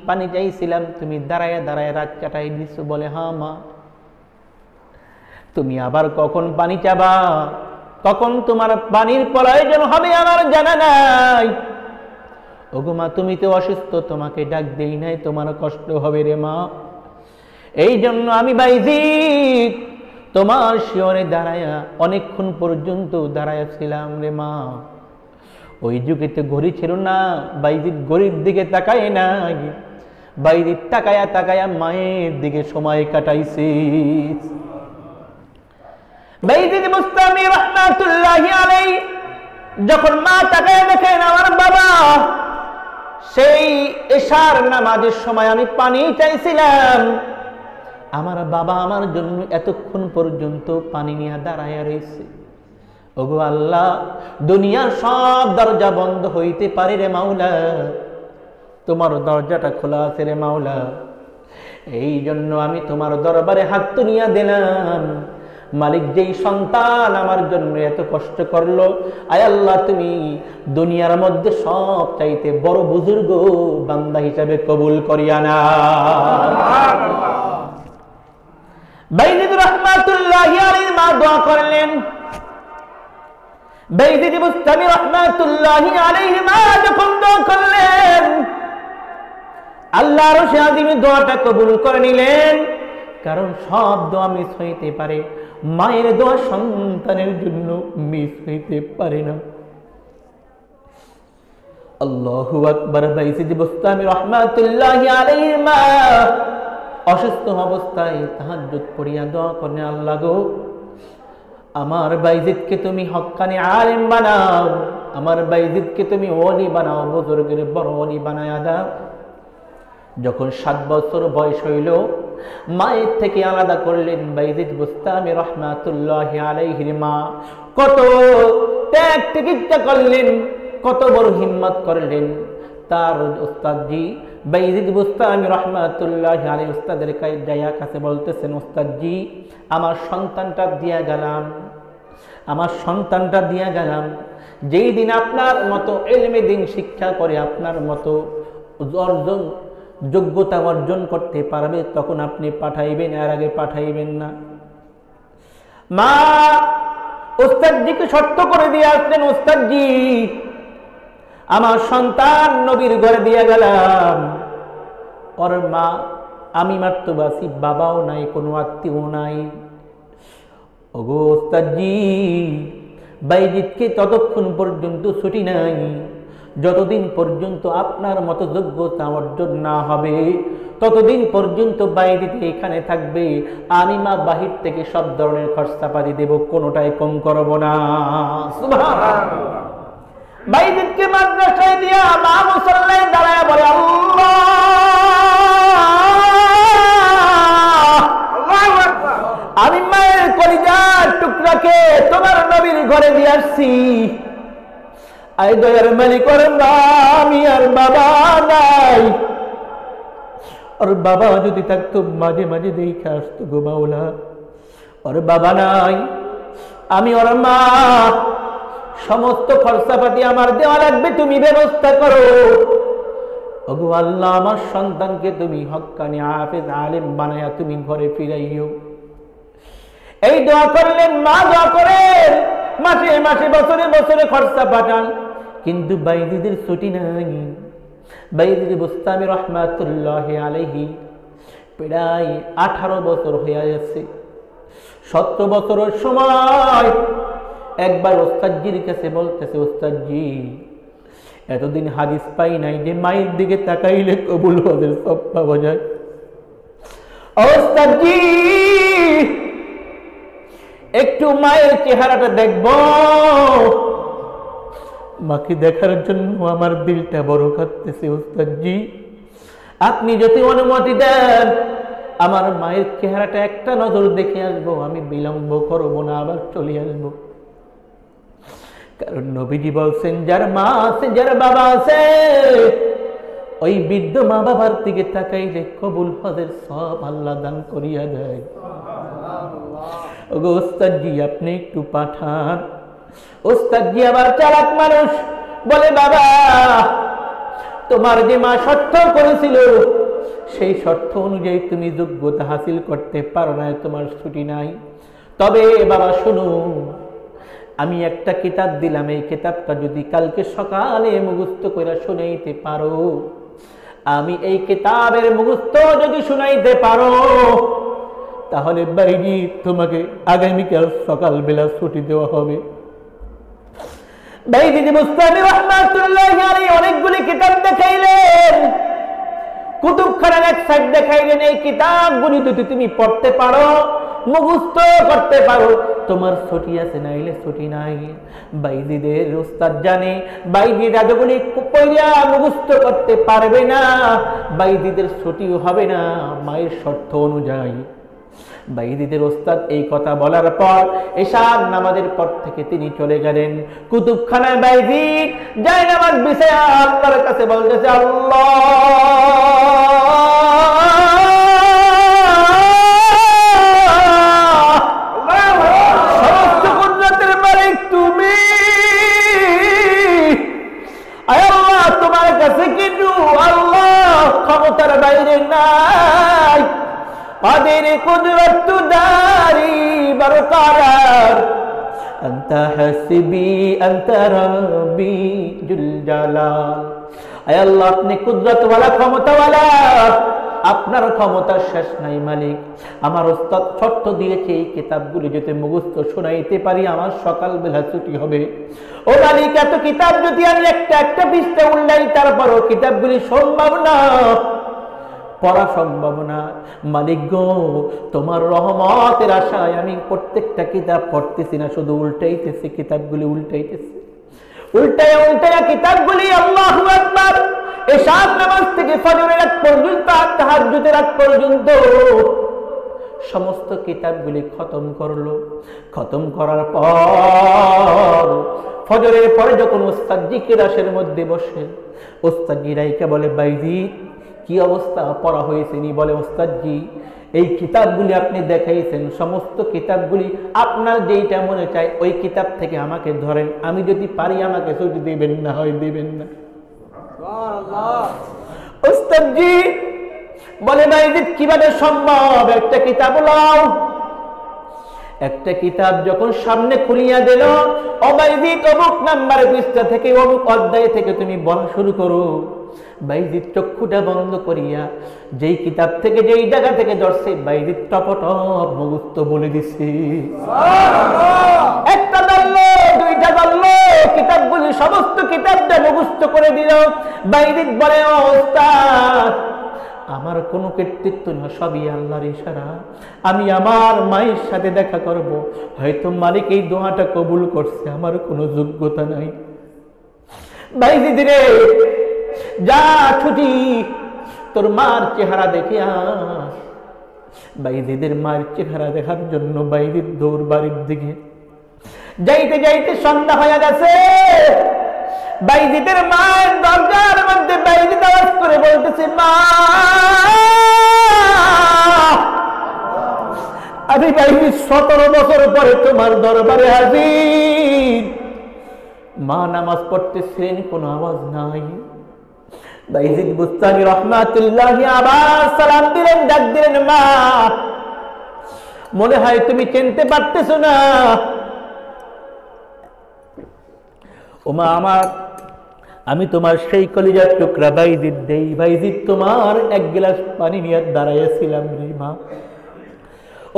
পানি চাইছিলাম, তুমি দাঁড়ায় রাত কাটাই দিছো। বলে, হ্যাঁ মা। তুমি আবার কখন পানি চাবা, কখন তোমার পানির প্রয়োজন হবে আমার জানা নাই। ওগো মা, তুমি তো অসুস্থ, তোমাকে ডাক দেই নাই, তোমার কষ্ট হবে রে মা। এই জন্য আমি বাইজিদ তোমার শিয়রে দাঁড়ায়া অনেকক্ষণ পর্যন্ত দাঁড়াইছিলাম রে মা। ওই যুগেতে ঘড়ি ছিল না, বাইজিদ ঘড়ির দিকে তাকায় না, বাইজিদ তাকায়া মায়ের দিকে সময় কাটাইছে। বাইজিদ বুস্তামি রাহমাতুল্লাহি আলাইহি যখন মা তাকায় দেখেন আমার বাবা সেই এশার নামাজের সময় আমি পানি চাইছিলাম, আমার বাবা আমার জন্য এতক্ষণ পর্যন্ত পানি নিয়ে দাঁড়ায় রয়েছে। ওগো আল্লাহ, দুনিয়ার সব দরজা বন্ধ হইতে পারে রে মাওলা, তোমার দরজাটা খোলা আছে রে মাওলা। এই জন্য আমি তোমার দরবারে হাত তুলিয়া দিলাম। মালিক, যেই সন্তান আমার জন্য এত কষ্ট করলো, আয় আল্লাহ তুমি দুনিয়ার মধ্যে সব চাইতে বড় বুজুর্গ বান্দা হিসাবে কবুল করিয়া না। বাইজিদ রাহমাতুল্লাহি আলাইহি মা দোয়া করলেন। বাইজিদ বুস্তামি রাহমাতুল্লাহি আলাইহি মা যখন দোয়া করলেন, আল্লাহর শাদিমি দোয়াটা কবুল করে নিলেন। কারণ সব দোয়া মিস হইতে পারে, মায়ের দোয়া সন্তানের জন্য মিস হইতে পারে না। আল্লাহু আকবার। বাইজিদ বুস্তামি রাহমাতুল্লাহি আলাইহি মা অসুস্থ অবস্থায় তাহাজ্জুদ পড়িয়া দোয়া করেন, আল্লাহ গো আমার বাইজিদকে তুমি হক্কানি আলেম বানাও, আমার বাইজিদকে তুমি ওলি বানাও, বুজুর্গের বড় ওলি বানায়া দাও। যখন 7 বছর বয়স হইল, মায়ের থেকে আলাদা করলেন বাইজিদ বুস্তামি রাহমাতুল্লাহি আলাইহির মা। কত ত্যাগ তিতিক্ষা করলেন, কত বড় হিম্মত করলেন। তার উস্তাদজি বাইজিদ বুস্তামি রাহমাতুল্লাহি আলাইহি উস্তাদের কাছে বলতেছেন, উস্তাদজি আমার সন্তানটা দিয়া গেলাম, আমার সন্তানটা দিয়া গেলাম। যেই দিন আপনার মতো ইলমে দ্বীন শিক্ষা করে আপনার মতো যোগ্যতা অর্জন করতে পারবে তখন আপনি পাঠাইবেন, এর আগে পাঠাইবেন না। মা উস্তাদজিকে শর্ত করে দিয়ে আসলেন, উস্তাদজি আমার সন্তান নবীর ঘরে দিয়ে গেলাম, ওর মা আমি মাত্র বাসি, বাবাও নাই, কোনো আত্মীয় নাই। ওগো উস্তাদজি, বাইজিদকে ততক্ষণ পর্যন্ত ছুটি নাই যতদিন পর্যন্ত আপনার মতো যোগ্যতা অর্জন না হবে, ততদিন পর্যন্ত বাইজিদ এখানে থাকবে। আমি মা বাহির থেকে সব ধরনের খরচাপাতি দেব, কোনোটাই কম করব না। সুবহানাল্লাহ। বাইজিদকে মাদ্রাসায় দিয়া মা মুসল্লায় দাঁড়ায় বলে, আল্লাহ আমি মায়ের কলিজার টুকরাকে তোমার নবীর ঘরে দিয়ে আসছি, আই দয়ার মালিক, ওর মা আমি আর বাবা নাই। ওর বাবা যদি থাকতো মাঝে মাঝে দেখে আসতো গো মাওলা, ওর বাবা নাই, আমি ওর মা, সমস্ত খরচাপাতি আমার দেওয়া লাগবে, তুমি ব্যবস্থা করো। ওগো আল্লাহ, আমার সন্তানকে তুমি হক্কানি হাফেজ আলেম বানায়া তুমি ঘরে ফিরাইও। এই দোয়া করলেন, মা দোয়া করেন, মাসে মাসে বছরে বছরে খরচা পাঠান, কিন্তু বাইজিদের ছুটি নাই। বাইজিদ বুস্তামি রহমাতুল্লাহি আলাইহি প্রায় 18 বছর হয়ে গেছে। 17 বছরের সময় একবার ওস্তাদজির কাছে বলতেছে, ওস্তাদজি এতদিন হাদিস পাই নাই যে মায়ের দিকে তাকাইলে কবুল হজের সব পাওয়া যায়। ওস্তাদজি একটু মায়ের চেহারাটা দেখব। মাকে দেখার জন্য আমার দিলটা বড় কাঁদতেছে। ওস্তাদজি আপনি যদি অনুমতি দেন আমার মায়ের চেহারাটা একটা নজর দেখে আসবো, আমি বিলম্ব করবো না, আবার চলে আসবো। কারণ নবীজি বলছেন, যার মা আছে যার বাবা আছে ওই বৃদ্ধ মা বাবার দিকে তাকাইলে কবুল হজের সব আল্লাহ দান করিয়া দেয়। ওগো ওস্তাদজি আপনি একটু পাঠান। ওস্তাদজি আবার চালাক মানুষ, বলে বাবা তোমার যে মা শর্ত করেছিল সেই শর্ত অনুযায়ী তুমি যোগ্যতা হাসিল করতে পারো না, তোমার ছুটি নাই। তবে বাবা শুনো, আমি একটা কিতাব দিলাম, এই কিতাবটা যদি কালকে সকালে মুখস্থ করে শুনাইতে পারো, আমি এই কিতাবের মুখস্থ যদি শুনাইতে পারো, তাহলে বাইজি তোমাকে আগামীকাল সকালবেলা ছুটি দেওয়া হবে। বাইজি বুস্তামি রাহমাতুল্লাহি আলাইহি অনেকগুলি কিতাব দেখাইলেন, কুতুবখানার এক সাইড দেখাইলেন, এই কিতাবগুলি যদি তুমি পড়তে পারো, মুখস্থ করতে পারো, তোমার ছুটি আছে, নাইলে ছুটি নাই। বাইজিদের উস্তাদ জানে বাইজি রাজগুলি পড়িয়া মুখস্থ করতে পারবে না, বাইজিদের ছুটিও হবে না মায়ের শর্ত অনুযায়ী। বাইজিদের উস্তাদ এই কথা বলার পর এশার নামাজের পর থেকে তিনি চলে গেলেন কুতুবখানায়। বাইজি যায় নামাজ বিছায়া আল্লাহর কাছে বলতেছে, আল্লাহ সমস্ত কুদরতের মালিক তুমি, আল্লাহ তোমার কাছে কিন্তু আল্লাহ ক্ষমতার বাইরে নাই। قادر قدرت داري برقرار أنت حسبي أنت ربي جل جلال। আয় আল্লাহ আপনি কুদরত ওয়ালা ক্ষমতা ওয়ালা, আপনার ক্ষমতার শেষ নাই মালিক। আমার উস্তাদ শর্ত দিয়েছে এই কিতাবগুলি যদি মুখস্থ শোনাইতে পারি আমার সকালবেলা ছুটি হবে। ও মালিক এত কিতাব যদি আমি একটা একটা পৃষ্ঠা উল্লাই, তারপরও কিতাবগুলি সম্ভব না, পড়া সম্ভব না। মালিক গো তোমার রহমতের আশায় আমি প্রত্যেকটা কিতাব পড়তেছি না, শুধু উল্টাইতেছি, কিতাবগুলি উল্টাইতেছি, উল্টায়া উল্টায়া কিতাবগুলি আল্লাহু আকবার এশার নামাজ থেকে ফজরের আগ পর্যন্ত তাহাজ্জুদের আগ পর্যন্ত সমস্ত কিতাবগুলি খতম করলো। খতম করার পর ফজরের পরে যখন ওস্তাদ জিকির আসের মধ্যে বসে, ওস্তাদ জিরাইকে বলে, বাইজি কি অবস্থা পড়া হয়েছে নি? বলে, ওস্তাদজি এই কিতাবগুলি আপনি দেখাইছেন, সমস্ত কিতাবগুলি আপনার যেইটা মনে চায় ওই কিতাব থেকে আমাকে ধরেন, আমি যদি পারি আমাকে ছুটি দিবেন, না হয় দিবেন না। ওস্তাদজি বলে, বাইজি কিভাবে সম্ভব? একটা কিতাব লাও। একটা কিতাব যখন সামনে খুলিয়া দিল, ও বাইজি অমুক নাম্বার পৃষ্ঠা থেকে অমুক অধ্যায় থেকে তুমি বলা শুরু করো। বাইজির চক্ষুটা বন্ধ করিয়া যেই কিতাব থেকে যেই জায়গা থেকে ধরছে বাইজির টপটপ মুখস্থ বলে দিছে। একটা ধরলো, দুইটা ধরলো, কিতাবগুলি সমস্ত কিতাবটা মুখস্থ করে দিল। বাইজির বলে, ও ওস্তাদ আমার কোনো কৃতিত্ব না, সবই আল্লাহর ইশারা। আমি আমার মায়ের সাথে দেখা করব, হয়তো মালিক এই দোয়াটা কবুল করছে, আমার কোনো যোগ্যতা নাই। বাইজি দিরে যা ছুটি, তোর মার চেহারা দেখে আস। বাইজিদের মায়ের চেহারা দেখার জন্য বাইজির দৌড় বাড়ির দিকে যাইতে যাইতে সন্ধ্যা হয়ে গেছে। বাইজিদের মায়ের দরজার মধ্যে বাইজিদ আওয়াজ করে বলতেছে, মা আমি বাইজিদ 17 বছর পরে তোমার দরবারে হাজির। মা নামাজ পড়তেছেন, কোনো আওয়াজ নাই। বাইজিদ বুস্তামি রহমাতুল্লাহি আবার সালাম দিলেন, ডাক দিলেন, মা মনে হয় তুমি চিনতে পারতেছ না। ও মা আমার, আমি তোমার সেই কলিজার টুকরা বাইজিদ দেই। বাইজিদ তোমার এক গ্লাস পানি নিয়ে দাঁড়াইয়াছিলাম রে মা।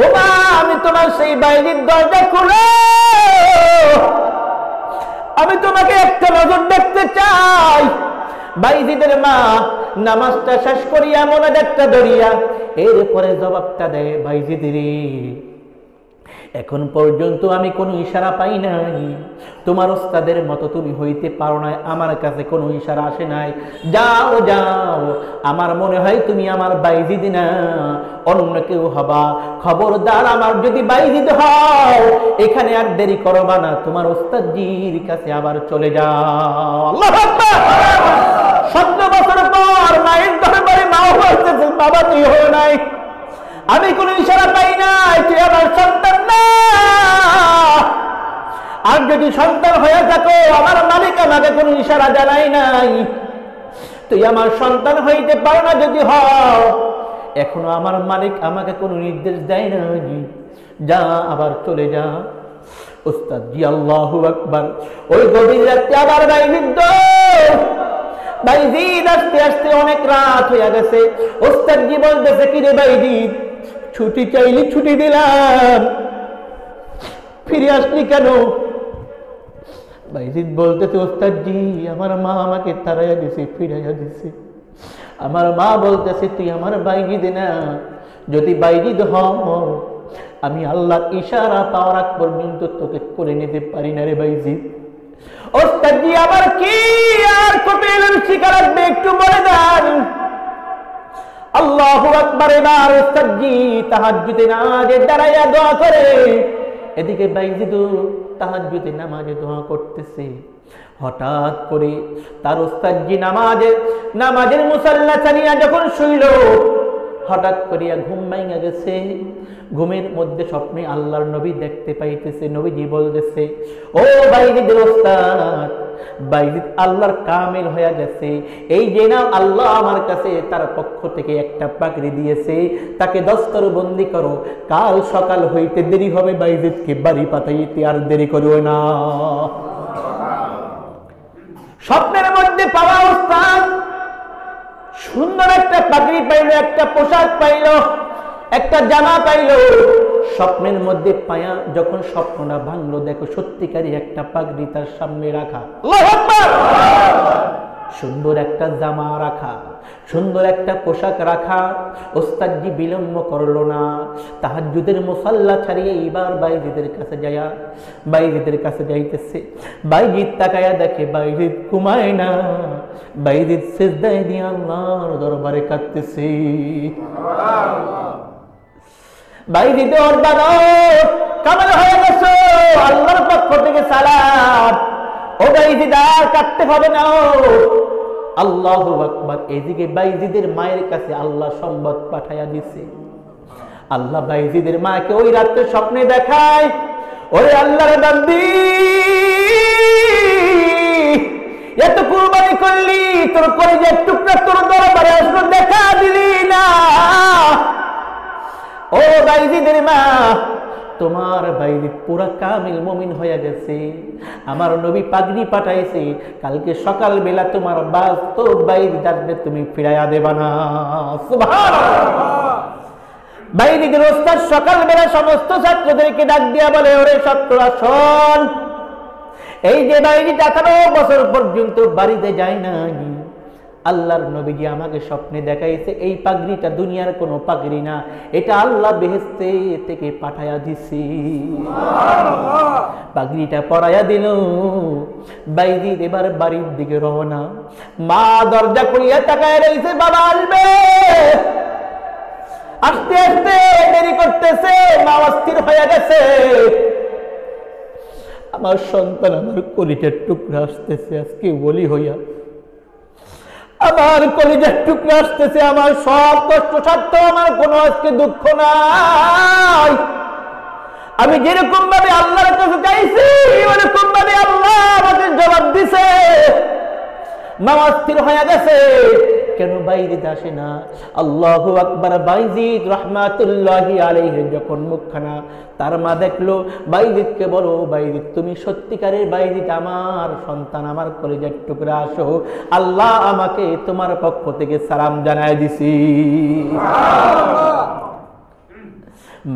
ও মা আমি তোমার সেই বাইজিদ, দরজা খুলো, আমি তোমাকে একটা নজর দেখতে চাই। বাইজিদের মা নামাজটা শেষ করিয়া মোনাজাতটা ধরিয়া এরপরে জবাবটা দেয়, বাইজিদ রে এখন পর্যন্ত আমি কোনো ইশারা পাই নাই, তোমার ওস্তাদের মতো তুমি হইতে পারো না, আমার কাছে কোনো ইশারা আসে নাই, যাও যাও, আমার মনে হয় তুমি আমার বাইজিদ না, অন্য কেউ হবা, খবরদার আমার যদি বাইজিদ হও এখানে আর দেরি করবা না, তোমার ওস্তাদজির কাছে আবার চলে যাও। আল্লাহু আকবার। 17 বছর পর মায়ের দরবারে মাও বলতেছে, বাবা তুই হও নাই, আমি কোনো ইশারা পাই নাই, তুই আমার সন্তান না, আর যদি সন্তান হয়ে থাকো আমার মালিক আমাকে কোনো ইশারা জানাই নাই, তুই আমার সন্তান হইতে পারো না, যদি হও এখনো আমার মালিক আমাকে কোনো নির্দেশ দেয় নাই, যা আবার চলে যা। উস্তাদ জি আল্লাহু আকবার। ওই গভীর রাতে আবার বাইজিদ আস্তে আস্তে অনেক রাত হয়ে গেছে। উস্তাদ জি বলতেছে, কি রে বাইজিদ ছুটি চাইলি ছুটি দিলাম, ফিরে আসলি কেন? বাইজিদ বলতেছে, ওস্তাদ জি আমার মা আমাকে তাড়াইয়া দিছে, ফিরাইয়া দিছে। আমার মা বলতেছে, তুই আমার বাইজিদ না, যদি বাইজিদ হও আমি আল্লাহর ইশারা পাওয়ার আগ পর্যন্ত তোকে করে নিতে পারি না রে বাইজিদ। ওস্তাদ জি আমার কি আর কত ইলম শিখা লাগবে একটু বলে দেন। আল্লাহু আকবার। এবার ওস্তাদ জি তাহাজ্জুদে নামাজে দাঁড়াইয়া দোয়া করে, এদিকে বাইজিদ তাহাজ্জুদে নামাজে দোয়া করতেছে। হঠাৎ করে তার ওস্তাদ জি নামাজের মুসাল্লা ছাড়িয়া যখন শুইল, হঠাৎ করিয়া ঘুম ভাঙা গেছে। ঘুমের মধ্যে স্বপ্নে আল্লাহর নবী দেখতে পাইতেছে। নবীজি বলতেছে, ও বাইজিদের ওস্তাদ, বাইজিদ আল্লাহর কামিল হয়ে গেছে, এই যে না আল্লাহ আমার কাছে তার পক্ষ থেকে একটা পাগড়ি দিয়েছে, তাকে দস্তরবন্দি করো, কাল সকাল হইতে দেরি হবে, বাইজিদকে বাড়ি পাঠাইতে আর দেরি করো না। স্বপ্নের মধ্যে পাওয়া ওস্তাদ সুন্দর একটা পাগড়ি পাইল, একটা পোশাক পাইল, একটা জামা পাইল। স্বপ্নের মধ্যে পায়া যখন স্বপ্নটা ভাঙলো, দেখো সত্যিকারই একটা পাগড়ি তার সামনে রাখা, আল্লাহু আকবার, সুন্দর একটা জামা রাখা, সুন্দর একটা পোশাক রাখা। ওস্তাদজি বিলম্ব করলো না, তাহাজ্জুদের মুসাল্লা ছাড়িয়ে এবার বাইজিদের কাছে যাইতেছে। বাইজিদ তাকায়া দেখে বাইজিদ ঘুমায় না, বাইজিদ সিজদায় দিয়ে আল্লাহর দরবারে কাঁদতেছে। বাইজিদ কামাল হয়ে গেছো, আল্লাহর পক্ষ থেকে সালাম, ও বাইজিদ আর কাঁদতে হবে না। আল্লাহু আকবার। এদিকে বাইজিদের মায়ের কাছে আল্লাহ সংবাদ পাঠাইয়া দিছে। আল্লাহ বাইজিদের মাকে ওই রাতে স্বপ্নে দেখায়, ওরে আল্লাহর বান্দি, এত কুরবানি করলি, তোর কলিজার টুকরা তোর দরবারে আসলো, দেখা দিলি না। ও বাইজিদের মা, তোমার বাইজিদ পুরা কামিল মুমিন হয়ে গেছে, আমার নবী পাগড়ি পাঠাইছে, কালকে সকাল বেলা তোমার বাস্তব বাইজিদ আসবে, তুমি ফিরাইয়া দেবা না। সুবহানাল্লাহ। বাইজিদের ওস্তাদ সকাল বেলা সমস্ত ছাত্রদেরকে ডাক দিয়া বলে, ওরে ছাত্ররা শোন, এই যে বাইজিদ 18 বছর পর্যন্ত বাড়িতে যায় নাই, আল্লাহর নবীজি আমাকে স্বপ্নে দেখাইছে, এই পাগড়িটা দুনিয়ার কোনো পাগড়ি না, এটা আল্লাহ বেহেশতে থেকে পাঠায়া দিছি। পাগড়িটা পরাইয়া দিল। বাইজিদ এবার বাড়ির দিকে রওনা। মা দরজা খুলিয়া তাকায় রইছে, বাবা আসবে, আস্তে আস্তে দেরি করতেছে, মা অস্থির হয়ে গেছে। আমার সন্তান আমার কলিজার টুকরা আসতেছে আজকে বলি হইয়া, আমার কলিজার টুকরা আসতেছে, আমার সব কষ্ট সত্ত্বেও আমার কোনো আজকে দুঃখ নাই। আমি যেরকম ভাবে আল্লাহর কাছে চাইছি ওরকম ভাবে আল্লাহ আমাকে জবাব দিছে। নামাজ স্থির হয়ে গেছে, কেন বাইজিদ আসে না? আল্লাহু আকবার। বাইজিদ রহমাতুল্লাহি আলাইহি যখন মুখখানা তার মা দেখলো, বাইজিদকে বলো, বাইজিদ তুমি সত্যিকারের বাইজিদ, আমার সন্তান আমার কলিজার টুকরা, আসো, আল্লাহ আমাকে তোমার পক্ষ থেকে সালাম জানায় দিছি।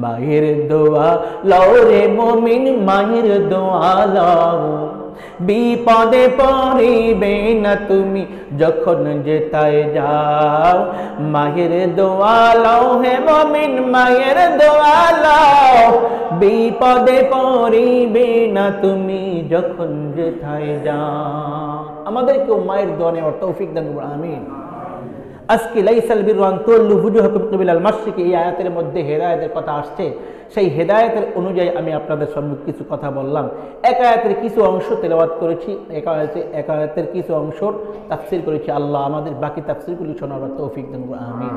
মায়ের দোয়া লও রে মুমিন, মায়ের দোয়া লও, বিপদে পড়িবে না তুমি যখন যেতায় যাও। মায়ের দোয়া লও হে মুমিন, মায়ের দোয়া লও, বিপদে পড়িবে না তুমি যখন যেতায় যাও। আমাদেরকেও মায়ের দোয়া নেওয়ার তৌফিক দান করুন, আমিন। আজকে লাইসাল বিররু আন তুওয়াল্লু ওয়ুজুহাকুম কিবালাল মাশরিকি, এই আয়াতের মধ্যে হেদায়েতের কথা আসছে। সেই হেদায়েতের অনুযায়ী আমি আপনাদের সম্মুখে কিছু কথা বললাম। এক আয়াতের কিছু অংশ তেলাওয়াত করেছি, এক আয়াতের কিছু অংশ তাফসীর করেছি। আল্লাহ আমাদের বাকি তাফসীরগুলি শোনার তৌফিক দান করুন, আমিন।